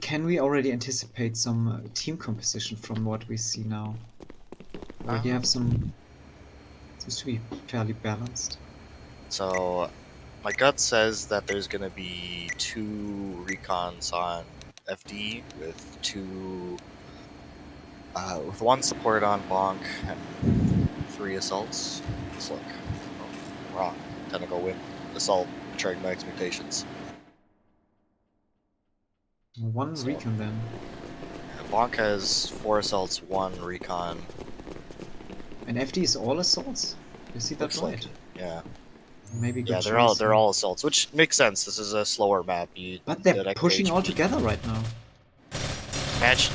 Can we already anticipate some team composition from what we see now? Already have some. Seems to be fairly balanced. So, my gut says that there's gonna be 2 recons on FD with 2, with 1 support on BONK and 3 assaults. Let's look. Oh, wrong. Tentacle win. Assault, betraying my expectations. One So, recon then. BONK has 4 assaults, 1 recon. And FD is all assaults? You see that Looks right? like it. Yeah. Maybe good Yeah, choice. they're all assaults, which makes sense. This is a slower map. But they're That pushing all XHP. together right now. Imagine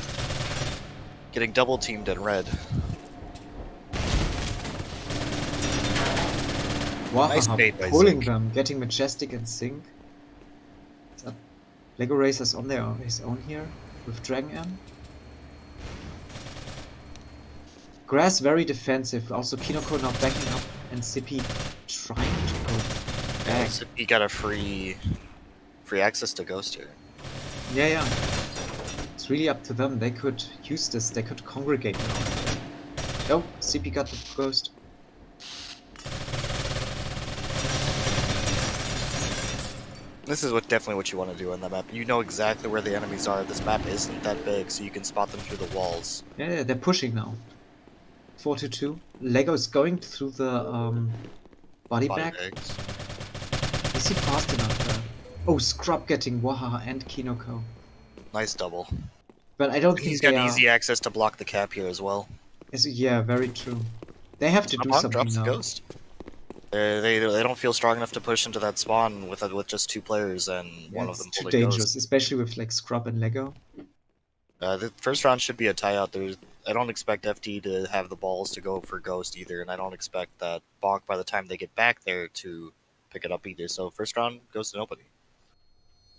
getting double teamed in red. Nice bait by Pulling Zink. them, getting Majestic and Sync. Lego Racer's on his own here with Dragon M. Grass very defensive. Also Kinoko now backing up and Sippy trying to go back. Yeah, he got a free access to Ghost here. Yeah. It's really up to them. They could use this. They could congregate now. Oh, CP got the Ghost. This is definitely what you want to do on that map. You know exactly where the enemies are. This map isn't that big, so you can spot them through the walls. Yeah, they're pushing now. 4-2. Lego is going through the body bag. Bags. Is he fast enough there? Oh, Scrub getting Wahaha and Kinoko. Nice double. But I don't think He's they got are... easy access to block the cap here as well. Yeah, very true. They have to do something drops now. the Ghost. They don't feel strong enough to push into that spawn with just 2 players and one of them too holding dangerous, Ghost. especially with like Scrub and Lego. The first round should be a tie out. I don't expect FT to have the balls to go for Ghost either, and I don't expect that BONK by the time they get back there to pick it up either. So first round goes to nobody.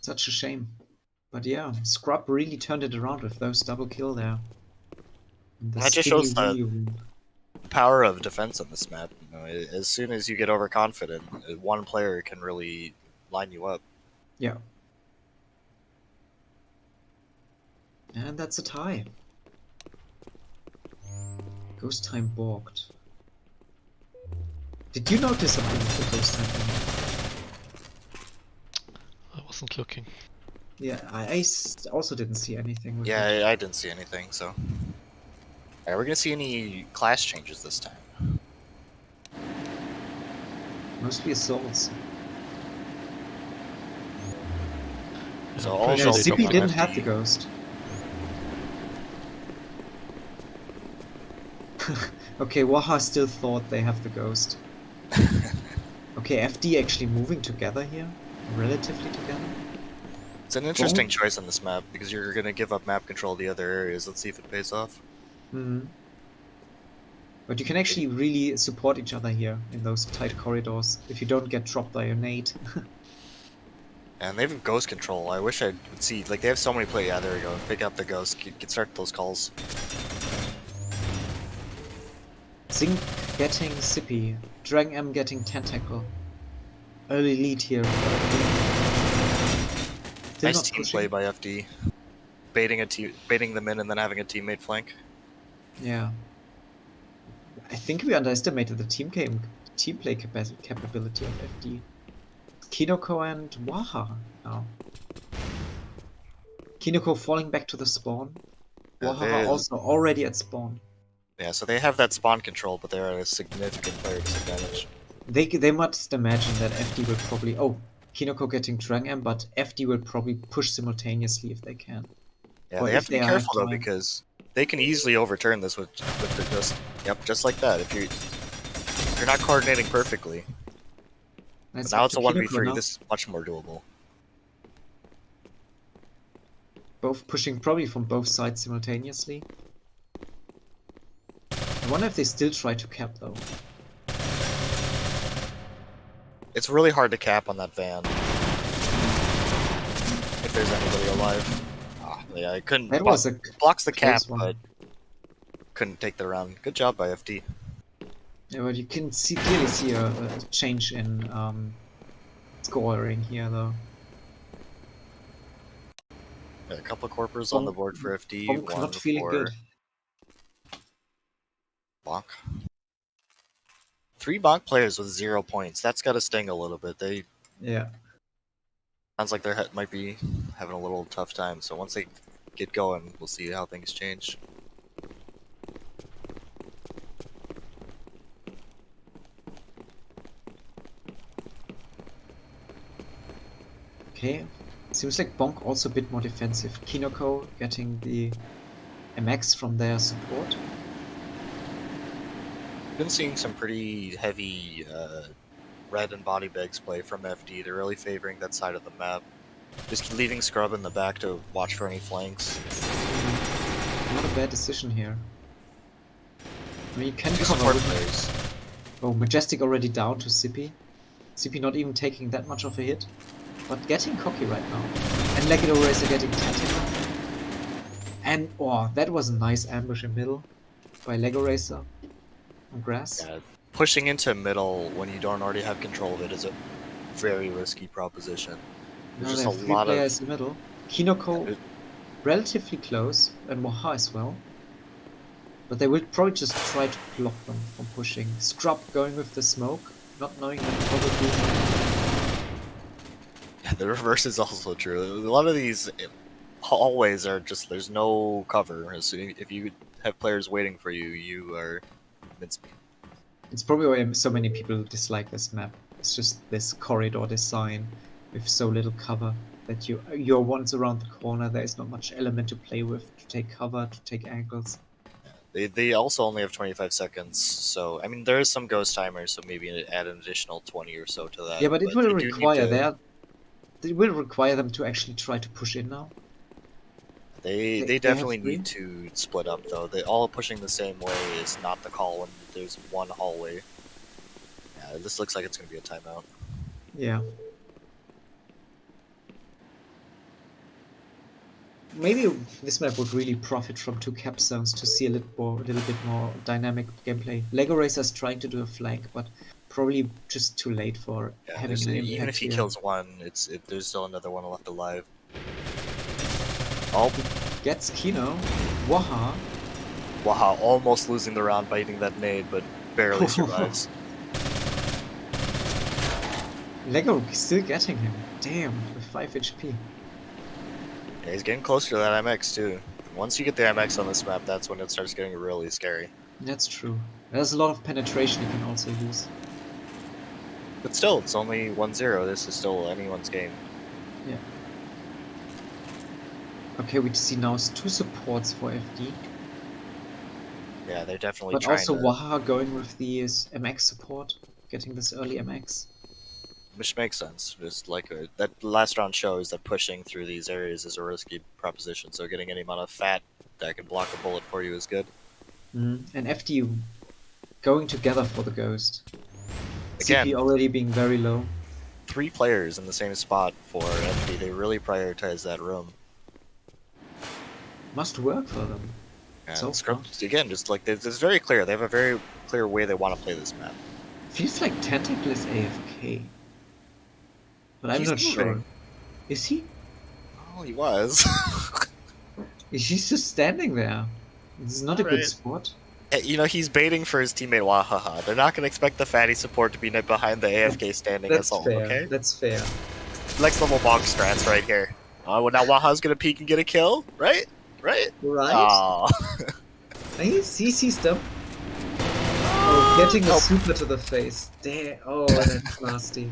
Such a shame. But yeah, Scrub really turned it around with those double kill there. And the That just skinny shows the wound. power of defense on this map. You know, as soon as you get overconfident, one player can really line you up. Yeah. And that's a tie. Ghost time balked. Did you notice something with the ghost time thing? I wasn't looking. Yeah, I also didn't see anything with it. Yeah, I didn't see anything, so. Are we gonna see any class changes this time? Mostly assaults. So all Yeah, assaults Zippy on didn't FD. have the ghost. Okay, Waha still thought they have the ghost. Okay, FD actually moving together here? Relatively together? It's an interesting choice on this map, because you're gonna give up map control to the other areas. Let's see if it pays off. But you can actually really support each other here in those tight corridors if you don't get dropped by your nade. And they have ghost control. I wish I would see, like, they have so many play. Yeah, there we go. Pick up the ghost. Start those calls. Zink getting Sippy. Dragon M getting Tentacle. Early lead here. Still Nice team play by FD. Baiting them in and then having a teammate flank. Yeah. I think we underestimated the team play capability of FD. Kinoko and Waha now. Kinoko falling back to the spawn. Waha also already at spawn. Yeah, so they have that spawn control, but they're at a significant player disadvantage. They must imagine that FD will probably... Oh, Kinoko getting Dragon M, but FD will probably push simultaneously if they can. Yeah, they have to be careful though, because they can easily overturn this with just like that. If you're not coordinating perfectly. But now it's a 1v3. This is much more doable. Both pushing probably from both sides simultaneously. I wonder if they still try to cap though. It's really hard to cap on that van. If there's anybody alive. Yeah, I couldn't. That was a blocks the cap, but couldn't take the round. Good job by FD. Yeah, but you can clearly see a change in scoring here, though. A couple corpers on the board for FD. BONK One not feeling for good. BONK. 3 BONK players with 0 points. That's got to sting a little bit. They Yeah. sounds like they might be having a little tough time. So once they get going, we'll see how things change. Okay. Seems like BONK also a bit more defensive. Kinoko getting the MX from their support. Been seeing some pretty heavy red and body bags play from FD. They're really favoring that side of the map. Just leaving Scrub in the back to watch for any flanks. Not a bad decision here. I mean, you can Two cover support with... players. Oh, Majestic already down to Sippy. Sippy not even taking that much of a hit, but getting cocky right now. And Legged Eraser getting tactical. And, oh, that was a nice ambush in middle by Leg Eraser on grass. Yeah, pushing into middle when you don't already have control of it is a very risky proposition. There's Now they just a have 3 lot players of... in the middle. Kinoko Yeah, relatively close, and Moha as well. But they will probably just try to block them from pushing. Scrub going with the smoke, not knowing that probably... the reverse is also true. A lot of these hallways are just, there's no cover. So if you have players waiting for you, you are mincemeat. It's probably why so many people dislike this map. It's just this corridor design with so little cover that you're once around the corner, there is not much element to play with, to take cover, to take angles. They also only have 25 seconds, so I mean there is some ghost timers, so maybe add an additional 20 or so to that. Yeah, but it will they do need require to. It will require them to actually try to push in now. They They have definitely 3. need to split up though. They all pushing the same way is not the call when there's one hallway. Yeah, this looks like it's gonna be a timeout. Yeah. Maybe this map would really profit from 2 cap zones to see a little bit more dynamic gameplay. Lego Racer's trying to do a flank, but probably just too late for Yeah, having an even impact if he here. kills one, there's still another one left alive. Oh, Gets Kino. Waha. Waha almost losing the round by eating that nade, but barely survives. Lego still getting him. Damn, with 5 HP. Yeah, he's getting closer to that MX too. Once you get the MX on this map, that's when it starts getting really scary. That's true. There's a lot of penetration you can also use. But still, it's only 1-0. This is still anyone's game. Yeah. Okay, we see now 2 supports for FD. Yeah, they're definitely But trying also to... Waha going with the MX support, getting this early MX. Which makes sense. Just like that last round shows that pushing through these areas is a risky proposition, so getting any amount of fat that can block a bullet for you is good. And FD going together for the ghost. Again, CP already being very low. 3 players in the same spot for FD. They really prioritize that room. Must work for them. And So Script, again, just like it's very clear. They have a very clear way they want to play this map. Feels like Tentacle is AFK. But I'm He's not sure. moving. Is he? Oh, he was. He's just standing there. This is not a good Alright. spot. You know, he's baiting for his teammate Wahaha. They're not going to expect the fatty support to be behind the AFK standing That's assault, fair. okay? That's fair. Next level bonk strats right here. Oh, now Waha's going to peek and get a kill, right? Right? Right? Oh. He sees them. Oh, getting a super to the face. Damn. Oh, that's nasty.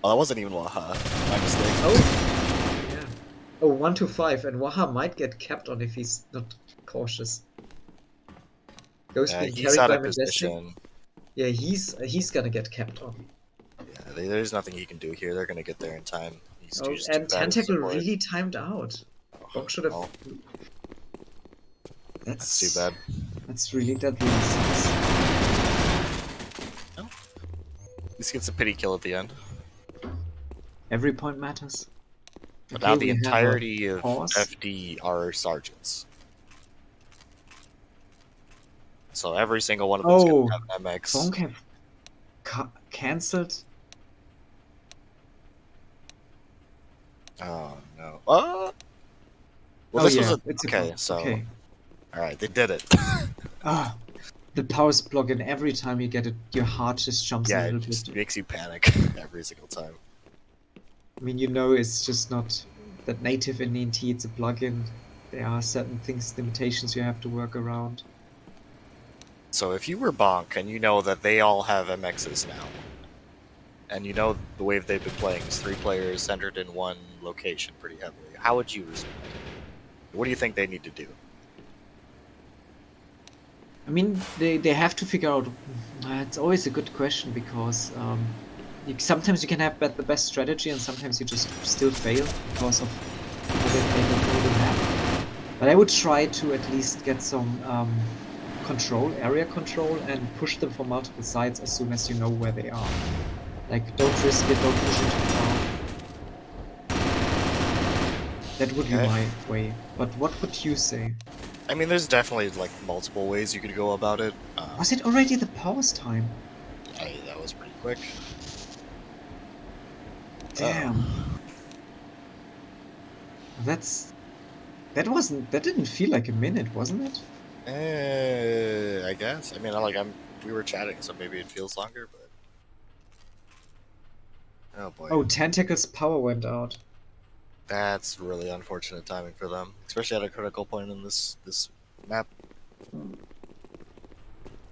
Oh, that wasn't even Waha. My mistake. Oh. Yeah. Oh, 1-5, and Waha might get capped on if he's not cautious. Ghost being He's carried out by of Majestic. position. Yeah, he's gonna get capped on. Yeah, there's nothing he can do here. They're going to get there in time. He's Oh, just too and fat to Tentacle support. really timed out. Bonk should have. Oh, That's too bad. That's really sucks. No. This gets a pity kill at the end. Every point matters. But Okay, now the we have a entirety of pause. FD are sergeants. So every single one of them is going to have an MX. BONK have cancelled. Oh no. Oh! Well, Oh this was yeah, a it's a okay. bonk. So, Okay. all right, they did it. Ah, the power's block, and every time you get it, your heart just jumps a Yeah, little it just bit. makes you panic every single time. I mean, you know, it's just not that native in ENT, it's a plugin. There are certain things, limitations you have to work around. So if you were Bonk and you know that they all have MXs now, and you know the way they've been playing is 3 players centered in one location pretty heavily, how would you respond? What do you think they need to do? I mean, they have to figure out. It's always a good question because sometimes you can have the best strategy and sometimes you just still fail because of how they don't know the map. But I would try to at least get some area control, and push them from multiple sides as soon as you know where they are. Like, don't risk it, don't push it too far. That would be Okay. my way. But what would you say? I mean, there's definitely like multiple ways you could go about it. Was it already the pause time? That was pretty quick. Damn. That's that didn't feel like a minute, wasn't it? I guess. I mean, we were chatting, so maybe it feels longer, but oh boy, Oh, Tentacle's power went out. that's really unfortunate timing for them, especially at a critical point in this map.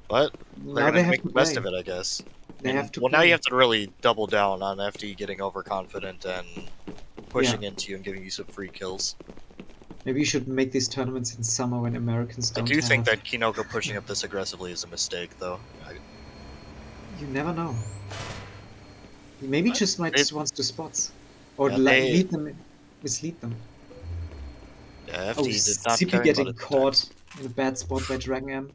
But they're Now gonna they have make to the best of play. it, I guess. They have to Well, now you play. have to really double down on FD getting overconfident and Yeah. pushing into you and giving you some free kills. Maybe you should make these tournaments in summer when Americans I don't do think have. that Kinoko pushing up this aggressively is a mistake, though. You never know. Maybe But just it, wants to spots. Or yeah, they lead them, mislead them. yeah, Oh, FD did not Sippy caring about getting it this time. caught in a bad spot by Dragon M.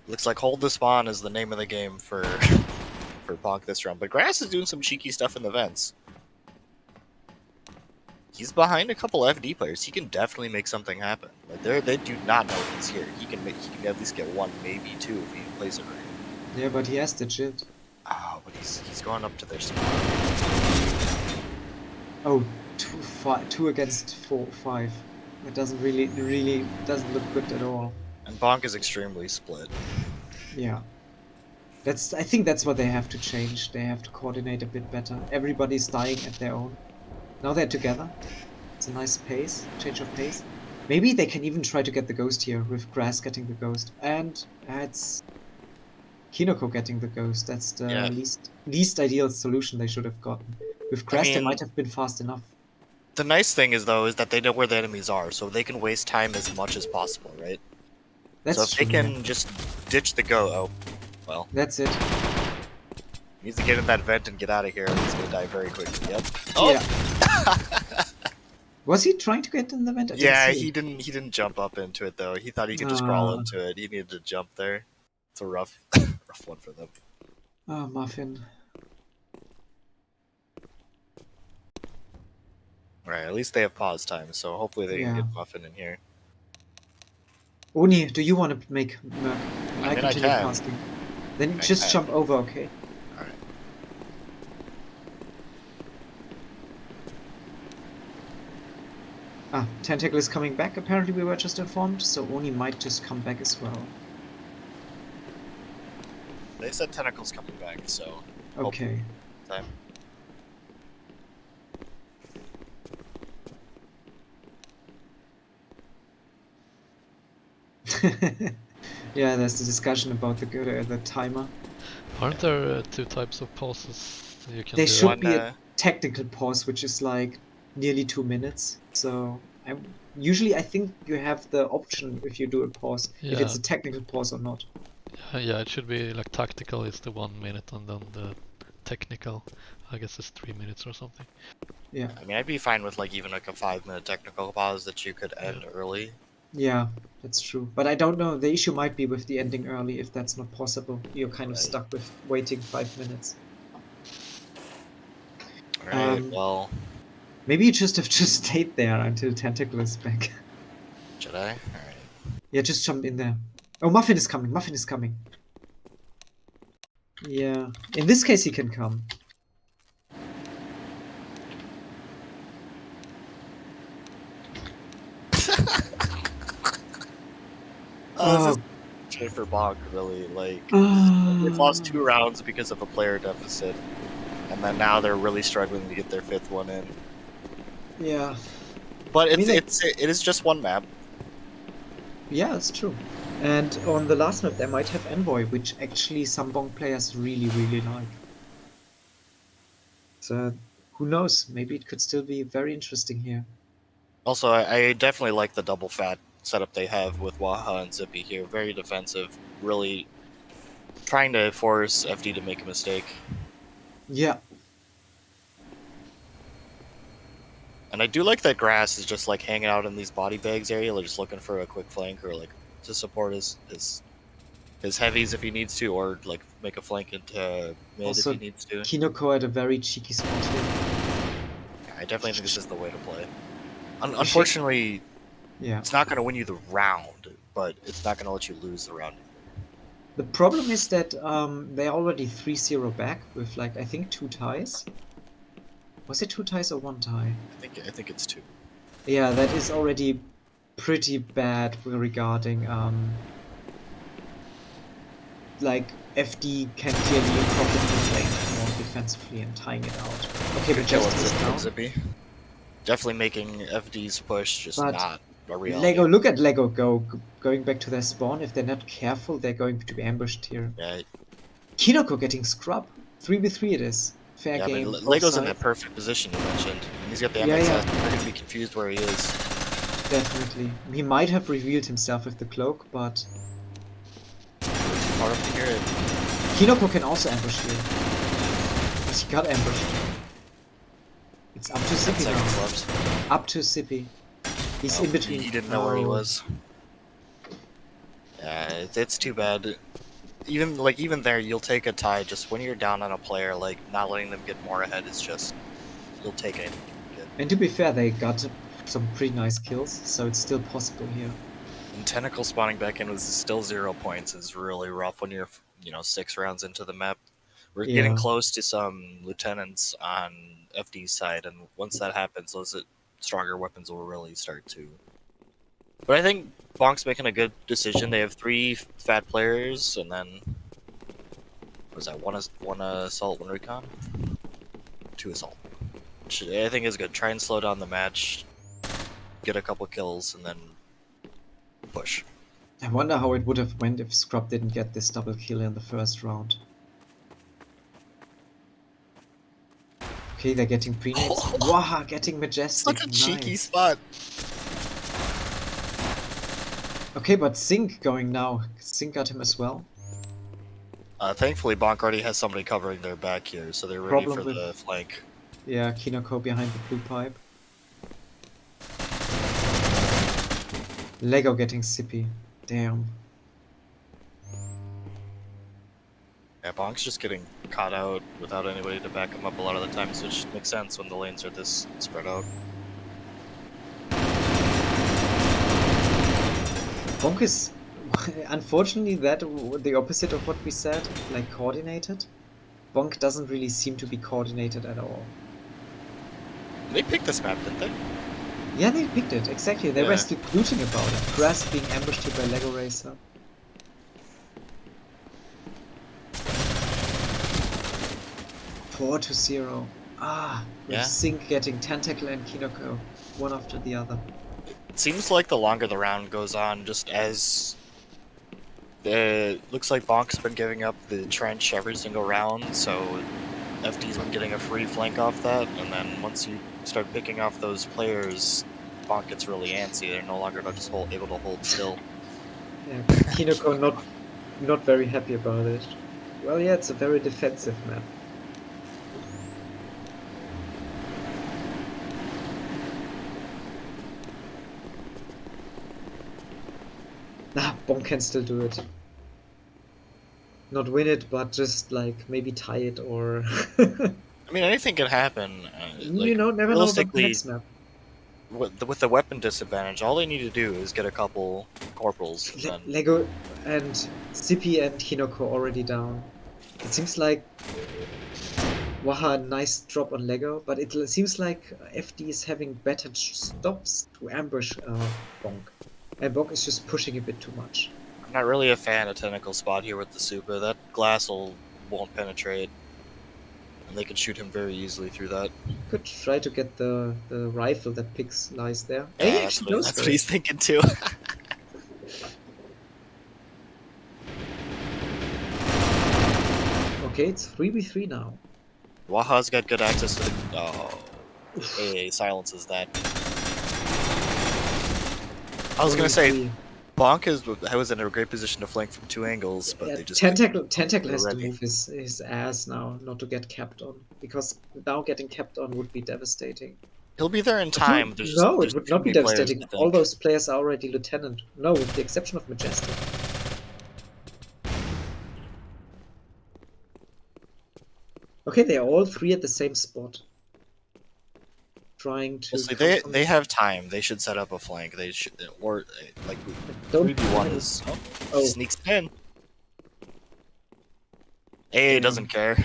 Looks like hold the spawn is the name of the game for for Bonk this round. But Grass is doing some cheeky stuff in the vents. He's behind a couple FD players. He can definitely make something happen. Like they do not know he's here. He can at least get 1, maybe 2 if he plays it right. Yeah, but he has the jit. Oh, but he's going up to their spawn. Oh, 2 against 5. That doesn't really doesn't look good at all. And Bonk is extremely split. Yeah. I think that's what they have to change. They have to coordinate a bit better. Everybody's dying at their own. Now they're together. It's a nice change of pace. Maybe they can even try to get the ghost here with Grass getting the ghost. And it's Kinoko getting the ghost. That's the Yeah. least ideal solution they should have gotten. With I Grass, they mean, might have been fast enough. the nice thing is though is that they know where the enemies are, so they can waste time as much as possible, right? So That's if they true, yeah. can just ditch the go, oh, well, That's it. he needs to get in that vent and get out of here, or he's gonna die very quickly. Yep. Yeah. Oh. Was he trying to get in the vent? I didn't Yeah, see he it. didn't jump up into it though. He thought he could just crawl Ah, into it. He needed to jump there. It's a rough, rough one for them. Muffin. All right, at least they have pause time, so hopefully they can Yeah. get Muffin in here. Oni, do you want to make Merc? And I I mean, I continue can. casting. Then I just can. jump over, okay? All right. Ah, Tentacle is coming back, apparently we were just informed, so Oni might just come back as well. They said Tentacle's coming back, so Okay. time. Yeah, there's the discussion about the timer. Aren't there 2 types of pauses you can There do? should One, be a technical pause, which is like nearly 2 minutes. So usually I think you have the option if you do a pause, if it's Yeah, a technical pause or not. yeah, it should be like tactical is the 1 minute and then the technical, I guess it's 3 minutes or something. Yeah. I mean, I'd be fine with like even like a 5-minute technical pause that you could end early. Yeah, that's true. But I don't know. The issue might be with the ending early if that's not possible. You're kind of Right. stuck with waiting 5 minutes. All right. Well, Maybe you just have just stayed there until Tentacle is back. should I? All right. Yeah, just jump in there. Oh, Muffin is coming. Muffin is coming. Yeah. In this case, he can come. this is Oh. shit for BONK, really. Like, they've lost 2 Ah. rounds because of a player deficit, and then now they're really struggling to get their 5th one in. Yeah. But I mean, it is just one map. yeah, it's true. And on the last map, they might have Envoy, which actually some BONK players really, really like. So who knows? Maybe it could still be very interesting here. Also, I definitely like the double fat setup they have with Waha and Zippy here. Very defensive, really trying to force FD to make a mistake. Yeah. And I do like that Grass is just like hanging out in these body bags area, like just looking for a quick flank or like to support his heavies if he needs to, or like make a flank into mid if Also, he needs to. Kinoko had a very cheeky spot here. Yeah, I definitely think this is the way to play. You should- Unfortunately, Yeah. it's not going to win you the round, but it's not going to let you lose the round. The problem is that they're already 3-0 back with, like, I think 2 ties. Was it 2 ties or 1 tie? I think it's 2. Yeah, that is already pretty bad regarding like FD can clearly improve the lane more defensively and tying it out. Okay, but Good kill just on down. Zippy. Definitely making FD's push just But not a reality. Lego, look at Lego going back to their spawn. If they're not careful, they're going to be ambushed here. Yeah, Kinoko getting scrub. 3v3 it is. Fair yeah, game. but Both Lego's in that sides. perfect position you mentioned. He's got the Yeah, MXS. yeah, They're going to be confused where he is. definitely. He might have revealed himself with the cloak, but Hard to hear it. Kinoko can also ambush here. But he got ambushed. It's up to 10 Zippy seconds now. left. Up to Zippy. He's Oh, in between. He didn't know where he Oh. was. Yeah, it's too bad. Even there, you'll take a tie just when you're down on a player. Like not letting them get more ahead is just you'll take it. And to be fair, they got some pretty nice kills, so it's still possible here. And Tentacle spawning back in with still 0 points is really rough when you're 6 rounds into the map. We're getting Yeah. close to some lieutenants on FD's side, and once that happens, those stronger weapons will really start to. But I think BONK's making a good decision. They have 3 fat players, and then what was that one assault, 1 recon, 2 assault, which I think is good. Try and slow down the match, get a couple kills, and then push. I wonder how it would have went if Scrub didn't get this double kill in the first round. Okay, they're getting pre-nades. Wow, getting Majestic. Such a nice. cheeky spot. Okay, but Sync going now. Sync got him as well. Thankfully, BONK already has somebody covering their back here, so they're ready Problem for with- the flank. Yeah, Kinoko behind the blue pipe. Lego getting Sippy. Damn. Yeah, BONK's just getting caught out without anybody to back him up a lot of the times, which makes sense when the lanes are this spread out. BONK is unfortunately the opposite of what we said, like coordinated. BONK doesn't really seem to be coordinated at all. They picked this map, didn't they? Yeah, they picked it, exactly. They were Yeah. still glooting about it. Grass being ambushed here by Lego Racer. Four to 0. Ah, with Yeah. Sync getting Tentacle and Kinoko, one after the other. It seems like the longer the round goes on, just as looks like BONK's been giving up the trench every single round, so FD's been getting a free flank off that, and then once you start picking off those players, BONK gets really antsy. They're no longer just able to hold still. Yeah, Kinoko not very happy about it. Well, yeah, it's a very defensive map. Nah, BONK can still do it. Not win it, but just like maybe tie it or I mean, anything can happen. you know, never know about the realistically, next map. with the weapon disadvantage, all they need to do is get a couple corporals. And then Lego and Sippy and Kinoko already down. It seems like Waha, nice drop on Lego, but it seems like FD is having better stops to ambush BONK. And BONK is just pushing a bit too much. I'm not really a fan of technical spot here with the Super. That glass won't penetrate. And they could shoot him very easily through that. Could try to get the rifle that picks lies there. Yeah, He actually goes that's for what it. he's thinking too. Okay, it's 3v3 now. Waha's got good access to the... Oh. AA silences that. I was gonna say, 4v3. BONK was in a great position to flank from 2 angles, but Yeah, they just... Tentacle has to ready. move his ass now, not to get capped on. Because now getting capped on would be devastating. He'll be there in time. There's No, there's it would too not be many players, devastating. I think. All those players are already lieutenant. No, with the exception of Majestic. Okay, they are all three at the same spot. Trying to. Honestly, they have time. They should set up a flank. They should, or like Don't 3v1 is Oh. sneaks in. AA doesn't care.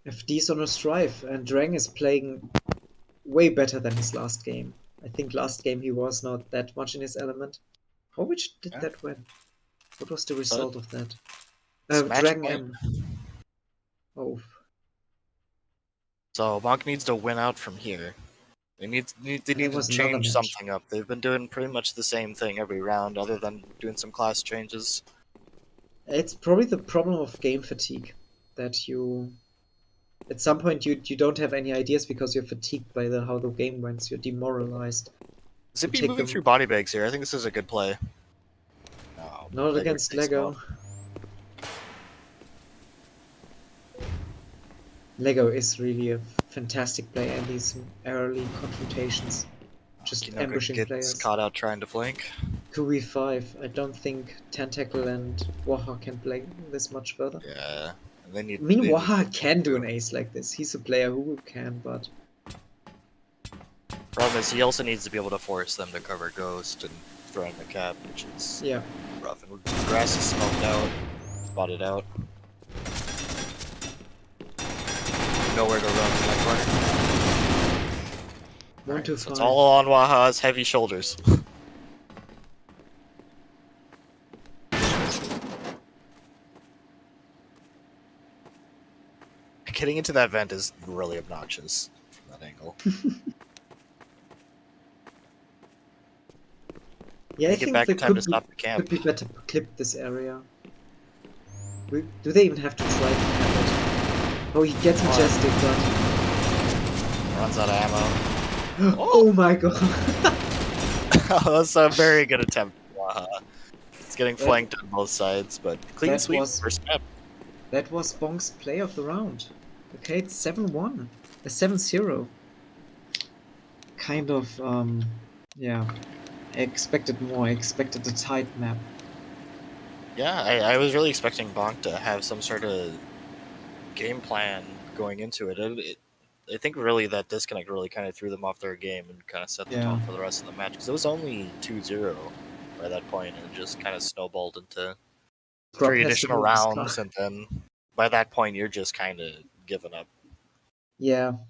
FD's on a strive, and Drang is playing way better than his last game. I think last game he was not that much in his element. How much did that win? What was the result of that? Drang M. Oh. So BONK needs to win out from here. They need to change something up. They've been doing pretty much the same thing every round, other than doing some class changes. It's probably the problem of game fatigue, that you, at some point, you don't have any ideas because you're fatigued by how the game went. You're demoralized. Zippy moving through body bags here. I think this is a good play. Oh, not against Lego. Lego is really a fantastic player in these early confrontations. Just ambushing players. Caught out trying to flank. 2v5. I don't think Tentacle and Waha can play this much further. Yeah. And they Waha can do an ace like this. He's a player who can, but... Problem is, he also needs to be able to force them to cover Ghost and throw in the cap, which is rough. And the grass is smoked out, spotted out. Nowhere to run from that corner. 1 to 5. So it's all on Waha's heavy shoulders. Getting into that vent is really obnoxious from that angle. Yeah, I think they could be better clip this area. Do they even have to try to have it? Oh, he gets Majestic, but... Runs out of ammo. Oh my god! That's a very good attempt. Waha. It's getting flanked on both sides, but clean sweep first step. That was BONK's play of the round. Okay, it's 7-1. 7-0. Kind of, yeah. I expected more. I expected a tight map. Yeah, I was really expecting BONK to have some sort of game plan going into it. I think really that disconnect really kind of threw them off their game and kind of set the tone for the rest of the match. Because it was only 2-0 by that point, and it just kind of snowballed into 3 additional rounds, and then by that point you're just kind of giving up. Yeah,